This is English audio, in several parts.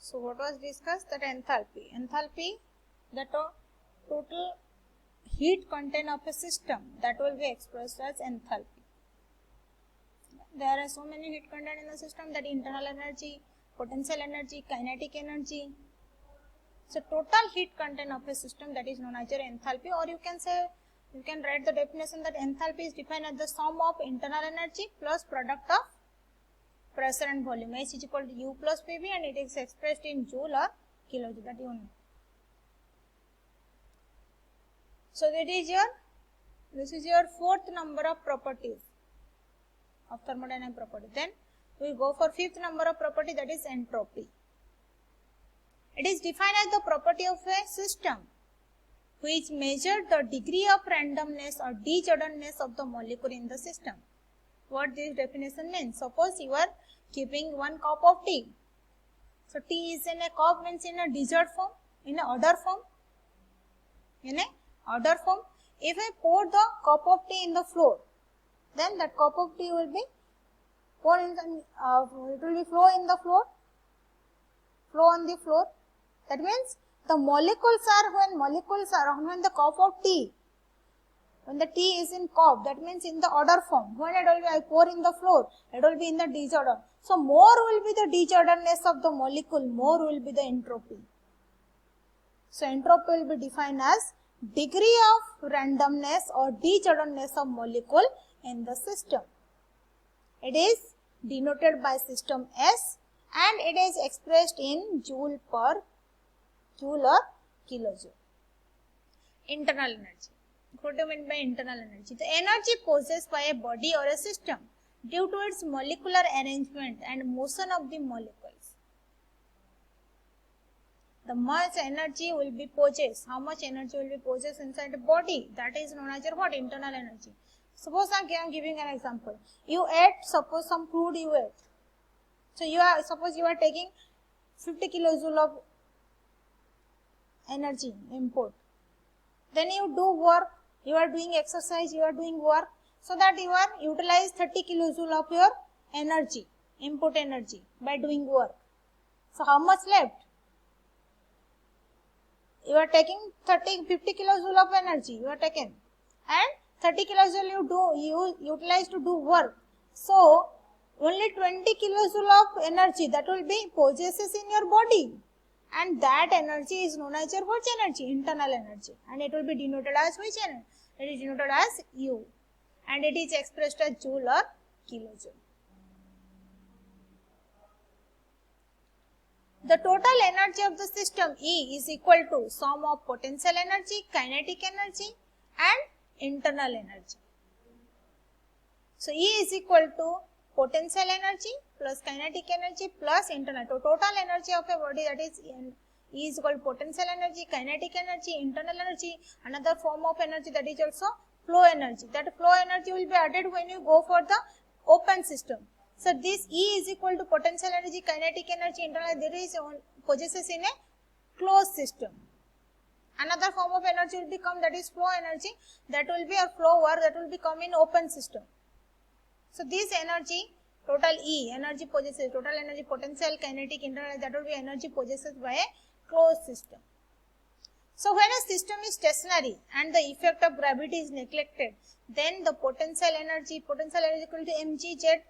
So what was discussed? That enthalpy. Enthalpy, the total heat content of a system, that will be expressed as enthalpy. There are so many heat content in the system, that internal energy, potential energy, kinetic energy. So total heat content of a system, that is known as your enthalpy, or you can say, you can write the definition that enthalpy is defined as the sum of internal energy plus product of pressure and volume. H is equal to U plus PV, and it is expressed in joule or kilojoule, that you know. So this is your fourth number of properties of thermodynamic property. Then we go for fifth number of property, that is entropy. It is defined as the property of a system which measures the degree of randomness or disorderness of the molecule in the system. What this definition means? Suppose you are keeping one cup of tea. So tea is in a cup, means in a disordered form, in an order form. In a order form. If I pour the cup of tea in the floor, then that cup of tea will be poured in it will be flow in the floor, flow on the floor. That means the molecules are, when the cup of tea, when the tea is in cup, that means in the order form. When I pour in the floor, it will be in the disorder. So more will be the disorderness of the molecule, more will be the entropy. So entropy will be defined as degree of randomness or disorderness of molecule in the system. It is denoted by system S, and it is expressed in joule or kilojoule. Internal energy. What do you mean by internal energy? The energy possessed by a body or a system due to its molecular arrangement and motion of the molecules. The much energy will be possessed. How much energy will be possessed inside the body? That is known as your what? Internal energy. Suppose I am giving an example. You ate, suppose some food you ate. So suppose you are taking 50 kilojoule of energy input. Then you do work, you are doing exercise, you are doing work, so that you are utilize 30 kilojoule of your energy, input energy, by doing work. So how much left? You are taking 50 kilojoule of energy you are taken, and 30 kilojoule you utilize to do work. So only 20 kilojoule of energy that will be possesses in your body, and that energy is known as your which energy? Internal energy, and it will be denoted as which energy? It is denoted as U, and it is expressed as joule or kilojoule. The total energy of the system E is equal to sum of potential energy, kinetic energy, and internal energy. So E is equal to potential energy plus kinetic energy plus internal. So total energy of a body, that is E is equal to potential energy, kinetic energy, internal energy. Another form of energy, that is also flow energy. That flow energy will be added when you go for the open system. So this E is equal to potential energy, kinetic energy, internal energy, there is possesses in a closed system. Another form of energy will become, that is flow energy, that will be a flow work, that will become in open system. So this energy, total E, energy possesses, total energy, potential, kinetic, internal, that will be energy possessed by a closed system. So when a system is stationary and the effect of gravity is neglected, then the potential energy equal to mgz.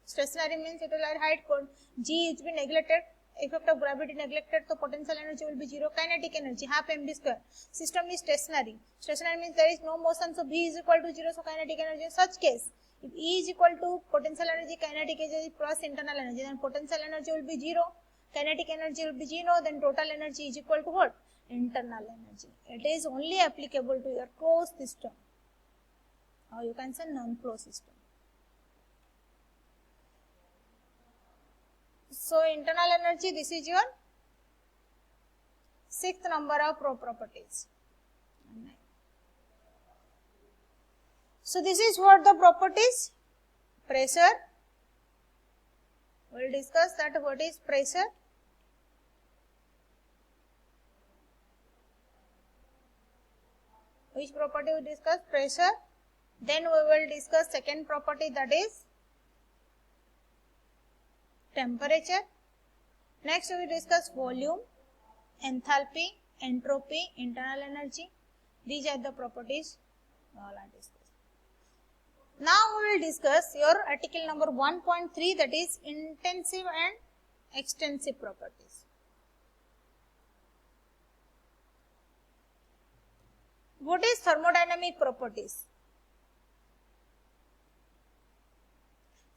Stationary means it will have height code, G is be neglected, effect of gravity neglected, so potential energy will be 0, kinetic energy half mv square. System is stationary. Stationary means there is no motion, so V is equal to 0, so kinetic energy. In such case, if E is equal to potential energy, kinetic energy plus internal energy, then potential energy will be 0, kinetic energy will be 0, then total energy is equal to what? Internal energy. It is only applicable to your closed system, or you can say non-closed system. So internal energy, this is your sixth number of properties. So this is what the properties. Pressure, we will discuss that what is pressure. Which property we discuss? Pressure. Then we will discuss second property, that is temperature. Next we will discuss volume, enthalpy, entropy, internal energy. These are the properties all are discussed. Now we will discuss your article number 1.3, that is intensive and extensive properties. What is thermodynamic properties?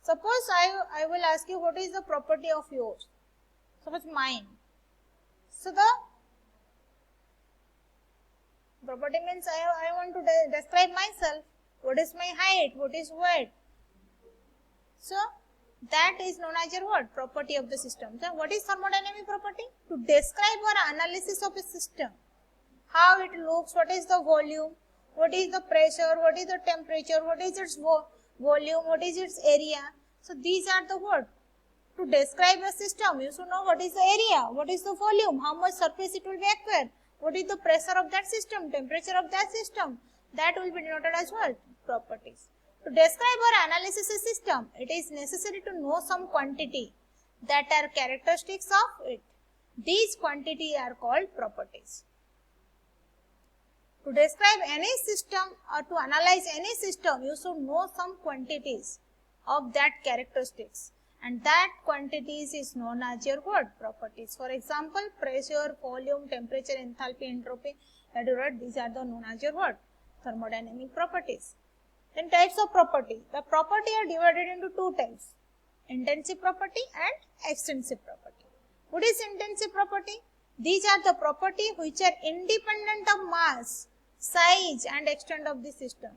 Suppose I will ask you what is the property of yours. Suppose mine. So the property means I want to describe myself. What is my height? What is weight? So that is known as your what? Property of the system. So what is thermodynamic property? To describe or analysis of a system. How it looks, what is the volume, what is the pressure, what is the temperature, what is its volume, what is its area. So these are the words. To describe a system, you should know what is the area, what is the volume, how much surface it will be acquired, what is the pressure of that system, temperature of that system. That will be denoted as what? Properties. To describe or analysis a system, it is necessary to know some quantity that are characteristics of it. These quantities are called properties. To describe any system or to analyze any system, you should know some quantities of that characteristics, and that quantities is known as your what? Properties. For example, pressure, volume, temperature, enthalpy, entropy, that is what? These are the known as your what? Thermodynamic properties. Then types of property. The property are divided into two types: intensive property and extensive property. What is intensive property? These are the property which are independent of mass, size and extent of the system.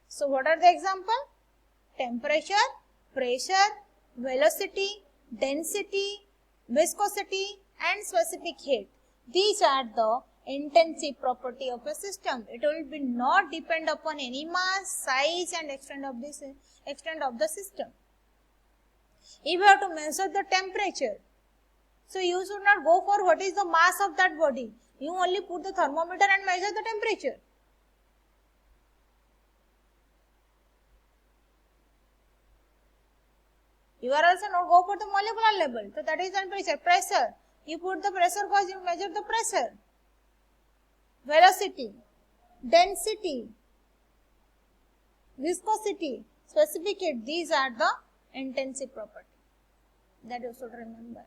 So what are the example? Temperature, pressure, velocity, density, viscosity and specific heat. These are the intensive property of a system. It will be not depend upon any mass, size and extent of the system. If you have to measure the temperature, so you should not go for what is the mass of that body. You only put the thermometer and measure the temperature. You are also not go for the molecular level. So that is temperature. Pressure. You put the pressure cause you measure the pressure. Velocity, density, viscosity, specific heat. These are the intensive property. That you should remember.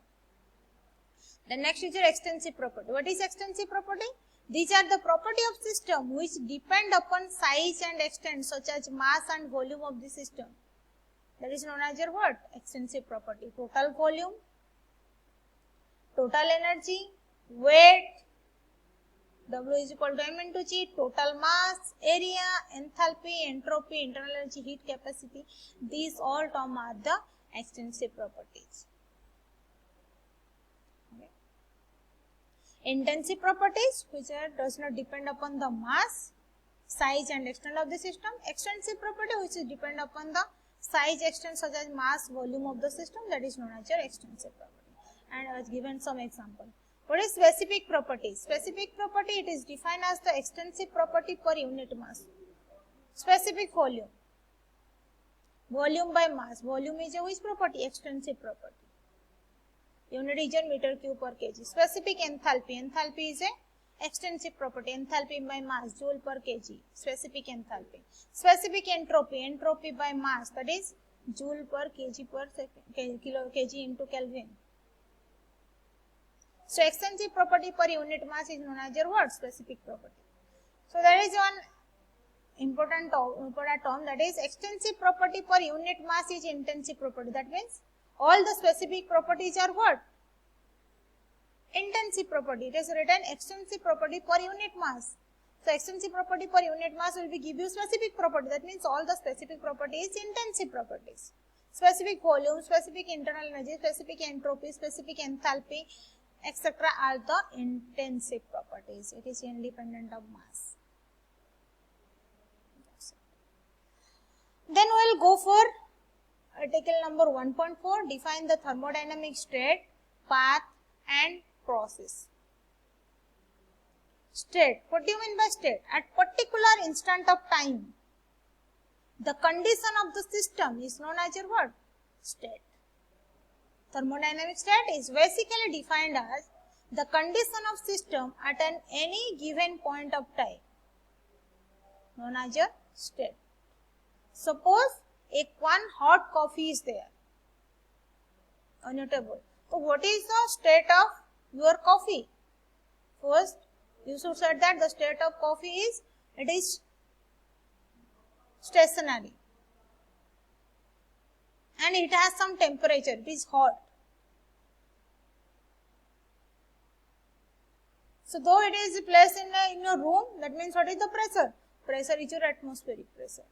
The next is your extensive property. What is extensive property? These are the property of system which depend upon size and extent such as mass and volume of the system. That is known as your what? Extensive property. Total volume, total energy, weight, W is equal to M into G, total mass, area, enthalpy, entropy, internal energy, heat capacity. These all terms are the extensive properties. Okay. Intensive properties which does not depend upon the mass, size and extent of the system. Extensive property which is depend upon the size, extent such as mass, volume of the system. That is known as your extensive property. And I was given some example. What is specific property? Specific property, it is defined as the extensive property per unit mass. Specific volume. Volume by mass. Volume is a which property? Extensive property. Unit is a meter cube per kg. Specific enthalpy. Enthalpy is a extensive property. Enthalpy by mass, joule per kg. Specific enthalpy. Specific entropy. Entropy by mass, that is joule per kg per second, kg into Kelvin. So extensive property per unit mass is known as your what? Specific property. So there is one important term, that is extensive property per unit mass is intensive property. That means all the specific properties are what? Intensive property. It is written extensive property per unit mass. So extensive property per unit mass will be give you specific property. That means all the specific properties intensive properties. Specific volume, specific internal energy, specific entropy, specific enthalpy, etc. are the intensive properties. It is independent of mass. Then we will go for article number 1.4. Define the thermodynamic state, path and process. State. What do you mean by state? At particular instant of time, the condition of the system is known as your what? State. Thermodynamic state is basically defined as the condition of system at any given point of time, known as a state. Suppose one hot coffee is there on your table. So what is the state of your coffee? First, you should say that the state of coffee is, it is stationary and it has some temperature, it is hot. So though it is placed in a room, that means what is the pressure? Pressure is your atmospheric pressure.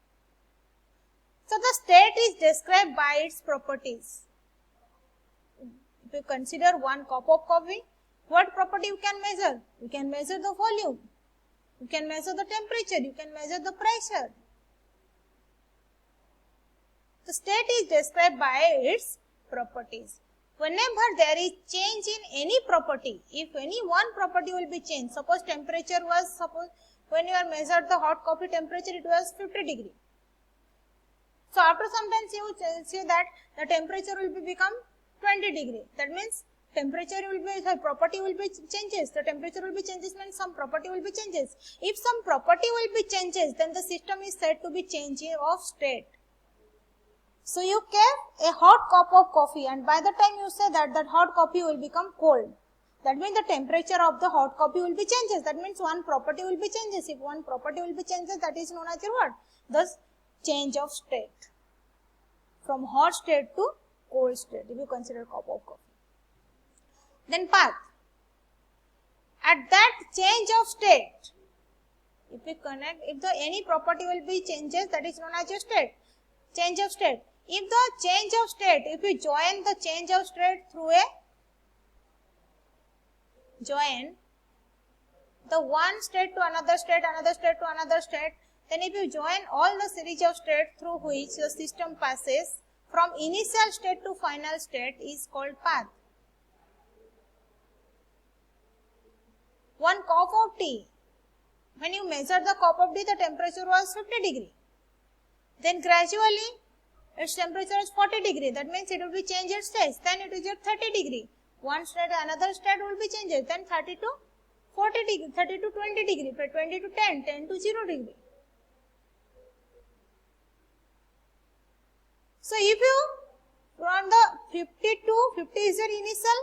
So the state is described by its properties. If you consider one cup of coffee, what property you can measure? You can measure the volume, you can measure the temperature, you can measure the pressure. The state is described by its properties. Whenever there is change in any property, if any one property will be changed, suppose temperature was, when you are measured the hot coffee temperature, it was 50 degree. So after some time you say that the temperature will become 20 degree. That means temperature will be, the property will be changes. The temperature will be changes means some property will be changes. If some property will be changes, then the system is said to be changing of state. So you kept a hot cup of coffee and by the time you say that hot coffee will become cold. That means the temperature of the hot coffee will be changes. That means one property will be changes. If one property will be changes, that is known as your what? The change of state. From hot state to cold state, if you consider cup of coffee. Then path. At that change of state, if we connect, if the any property will be changes, that is known as your state. Change of state. If the change of state, if we join the change of state through a join the one state to another state to another state, then if you join all the series of states through which the system passes from initial state to final state is called path. One cup of tea, when you measure the cup of tea, the temperature was 50 degree. Then gradually its temperature is 40 degree. That means it will be changed its state. Then it is at 30 degree. One state, another state will be changed. Then 30 to 40 degree, 30 to 20 degree, 20 to 10, 10 to 0 degree. So if you from the 50 to 50 is your initial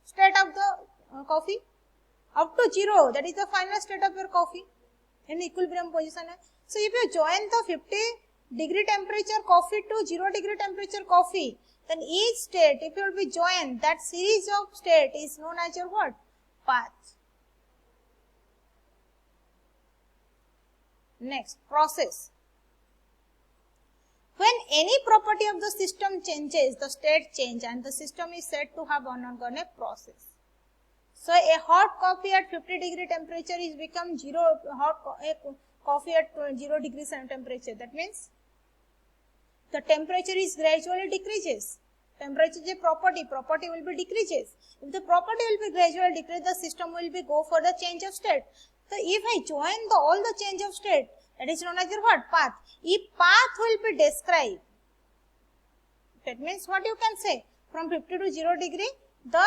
state of the coffee, up to 0, that is the final state of your coffee in equilibrium position. So if you join the 50 degree temperature coffee to 0 degree temperature coffee, then each state, if you will be joined, that series of state is known as your what? Path. Next, process. When any property of the system changes, the state change and the system is said to have undergone a process. So a hot coffee at 50 degree temperature is become coffee at 0 degrees temperature. That means the temperature is gradually decreases. Temperature is a property will be decreases. If the property will be gradually decrease, the system will be go for the change of state. So if I join all the change of state, that is known as your what? Path. If path will be described, that means what you can say, from 50 to 0 degree, the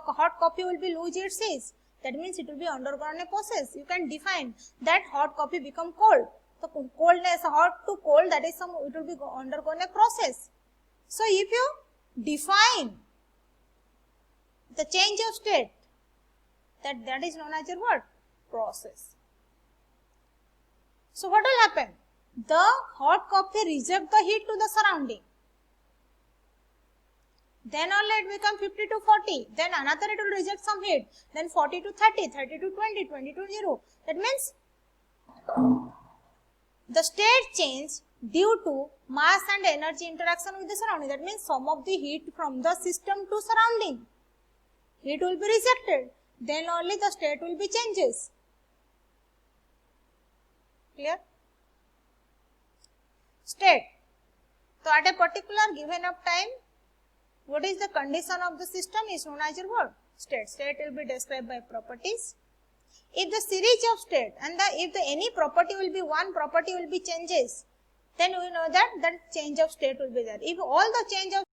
hot coffee will be lose its size. That means it will be undergone a process. You can define that hot coffee become cold. The coldness, hot to cold, that is it will be undergone a process. So if you define the change of state, that is known as your what? Process. So what will happen? The hot coffee reject the heat to the surrounding. Then only it become 50 to 40. Then another it will reject some heat. Then 40 to 30, 30 to 20, 20 to 0. That means the state change due to mass and energy interaction with the surrounding. That means some of the heat from the system to surrounding, heat will be rejected. Then only the state will be changes. Clear? State. So at a particular given of time, what is the condition of the system is known as your what? State. State will be described by properties. If the series of state and if any property will be one property will be changes, then we know that change of state will be there. If all the change of